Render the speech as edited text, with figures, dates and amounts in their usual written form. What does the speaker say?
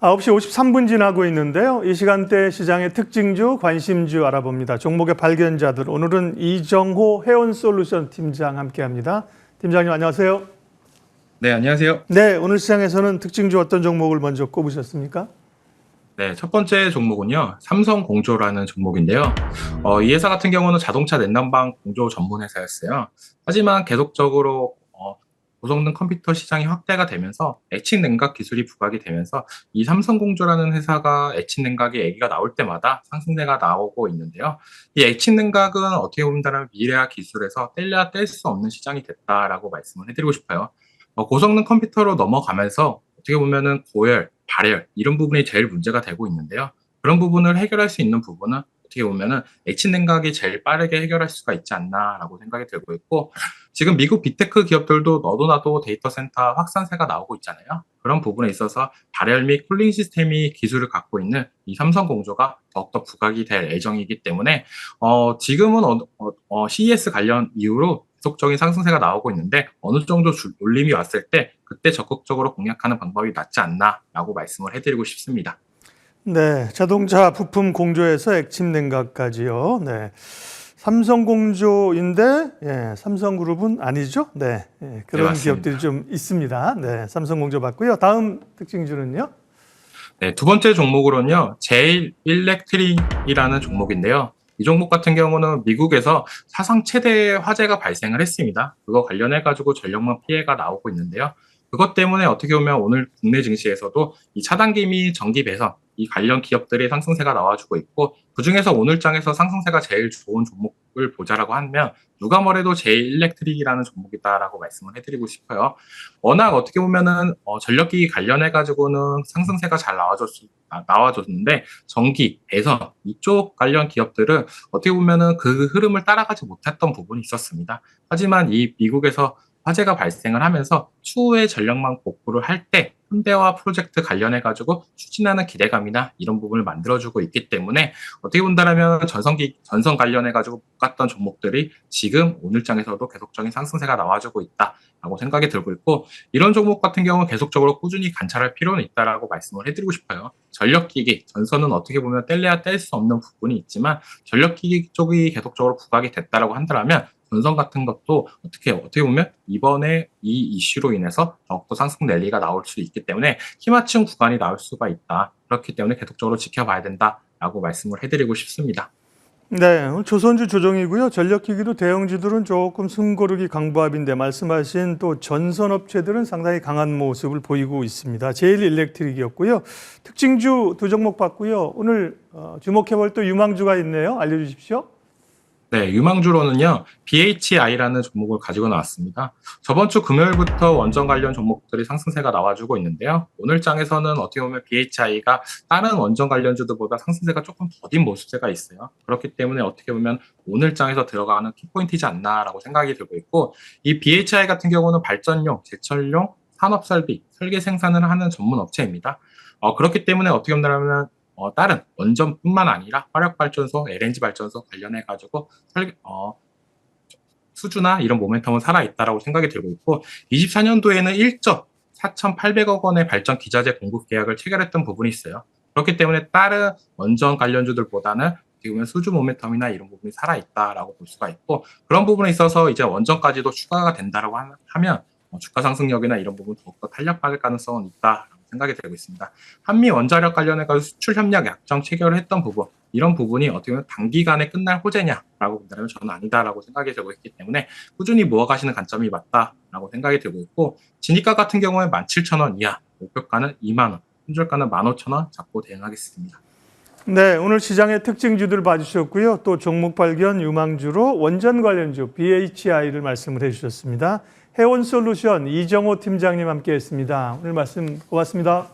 9시 53분 지나고 있는데요. 이 시간대 시장의 특징주, 관심주 알아봅니다. 종목의 발견자들. 오늘은 이정호 해온솔루션 팀장 함께합니다. 팀장님 안녕하세요. 네, 안녕하세요. 네, 오늘 시장에서는 특징주 어떤 종목을 먼저 꼽으셨습니까? 네, 첫 번째 종목은요, 삼성공조라는 종목인데요. 이 회사 같은 경우는 자동차 냉난방 공조 전문 회사였어요. 하지만 계속적으로 고성능 컴퓨터 시장이 확대가 되면서 애칭 냉각 기술이 부각이 되면서 이 삼성공조라는 회사가 애칭 냉각의 얘기가 나올 때마다 상승세가 나오고 있는데요. 이 애칭 냉각은 어떻게 보면 미래와 기술에서 뗄래야 뗄 수 없는 시장이 됐다라고 말씀을 해드리고 싶어요. 고성능 컴퓨터로 넘어가면서 어떻게 보면은 고열, 발열 이런 부분이 제일 문제가 되고 있는데요. 그런 부분을 해결할 수 있는 부분은 어떻게 보면은 애칭 냉각이 제일 빠르게 해결할 수가 있지 않나라고 생각이 들고 있고, 지금 미국 빅테크 기업들도 너도 나도 데이터 센터 확산세가 나오고 있잖아요. 그런 부분에 있어서 발열 및 쿨링 시스템이 기술을 갖고 있는 이 삼성공조가 더욱더 부각이 될 예정이기 때문에 지금은 CES 관련 이후로 계속적인 상승세가 나오고 있는데 어느 정도 올림이 왔을 때 그때 적극적으로 공략하는 방법이 낫지 않나라고 말씀을 해드리고 싶습니다. 네, 자동차 부품 공조에서 액침 냉각까지요. 네, 삼성공조인데 삼성그룹은 아니죠. 네, 그런 네, 기업들이 좀 있습니다. 네, 삼성공조 봤고요. 다음 특징주는요? 네, 두 번째 종목으로는요, 제일 일렉트릭이라는 종목인데요. 이 종목 같은 경우는 미국에서 사상 최대의 화재가 발생을 했습니다. 그거 관련해가지고 전력망 피해가 나오고 있는데요. 그것 때문에 어떻게 보면 오늘 국내 증시에서도 이 차단기 및 전기 배선, 이 관련 기업들의 상승세가 나와주고 있고, 그중에서 오늘 장에서 상승세가 제일 좋은 종목을 보자라고 하면 누가 뭐래도 제일 일렉트릭이라는 종목이다라고 말씀을 해드리고 싶어요. 워낙 어떻게 보면은 전력기기 관련해가지고는 상승세가 잘 나와줬는데 전기, 배선 이쪽 관련 기업들은 어떻게 보면은 그 흐름을 따라가지 못했던 부분이 있었습니다. 하지만 이 미국에서 화재가 발생을 하면서 추후에 전력망 복구를 할 때 현대화 프로젝트 관련해가지고 추진하는 기대감이나 이런 부분을 만들어주고 있기 때문에 어떻게 본다면 전선 관련해가지고 못 갔던 종목들이 지금 오늘장에서도 계속적인 상승세가 나와주고 있다라고 생각이 들고 있고, 이런 종목 같은 경우는 계속적으로 꾸준히 관찰할 필요는 있다라고 말씀을 해드리고 싶어요. 전력기기, 전선은 어떻게 보면 뗄래야 뗄 수 없는 부분이 있지만 전력기기 쪽이 계속적으로 부각이 됐다라고 한다면 전선 같은 것도 어떻게 보면 이번에 이 이슈로 인해서 더욱더 상승 랠리가 나올 수 있기 때문에 희망층 구간이 나올 수가 있다. 그렇기 때문에 계속적으로 지켜봐야 된다라고 말씀을 해드리고 싶습니다. 네, 오늘 조선주 조정이고요. 전력기기도 대형주들은 조금 숨고르기 강보합인데 말씀하신 또 전선업체들은 상당히 강한 모습을 보이고 있습니다. 제일 일렉트릭이었고요. 특징주 두 종목 봤고요. 오늘 주목해볼 또 유망주가 있네요. 알려주십시오. 네, 유망주로는요, BHI라는 종목을 가지고 나왔습니다. 저번 주 금요일부터 원전 관련 종목들이 상승세가 나와주고 있는데요. 오늘 장에서는 어떻게 보면 BHI가 다른 원전 관련주들보다 상승세가 조금 더딘 모습세가 있어요. 그렇기 때문에 어떻게 보면 오늘 장에서 들어가는 키포인트이지 않나라고 생각이 들고 있고, 이 BHI 같은 경우는 발전용, 제철용, 산업설비, 설계 생산을 하는 전문 업체입니다. 그렇기 때문에 어떻게 보면 다른 원전뿐만 아니라 화력발전소, LNG 발전소 관련해가지고 수주나 이런 모멘텀은 살아있다라고 생각이 들고 있고, 24년도에는 1조 4,800억 원의 발전 기자재 공급 계약을 체결했던 부분이 있어요. 그렇기 때문에 다른 원전 관련주들보다는 어떻게 보면 수주 모멘텀이나 이런 부분이 살아있다라고 볼 수가 있고, 그런 부분에 있어서 이제 원전까지도 추가가 된다라고 하면 주가 상승력이나 이런 부분 더욱더 탄력받을 가능성은 있다. 생각이 되고 있습니다. 한미 원자력 관련해서 수출 협력 약정 체결을 했던 부분, 이런 부분이 어떻게 보면 단기간에 끝날 호재냐라고 본다면 저는 아니다라고 생각이 되고 있기 때문에 꾸준히 모아가시는 관점이 맞다라고 생각이 들고 있고, 진입가 같은 경우에 17,000원 이하, 목표가는 2만 원, 손절가는 15,000원 잡고 대응하겠습니다. 네, 오늘 시장의 특징주들 봐주셨고요. 또 종목 발견 유망주로 원전 관련주 BHI를 말씀을 해주셨습니다. 해온솔루션 이정호 팀장님 함께했습니다. 오늘 말씀 고맙습니다.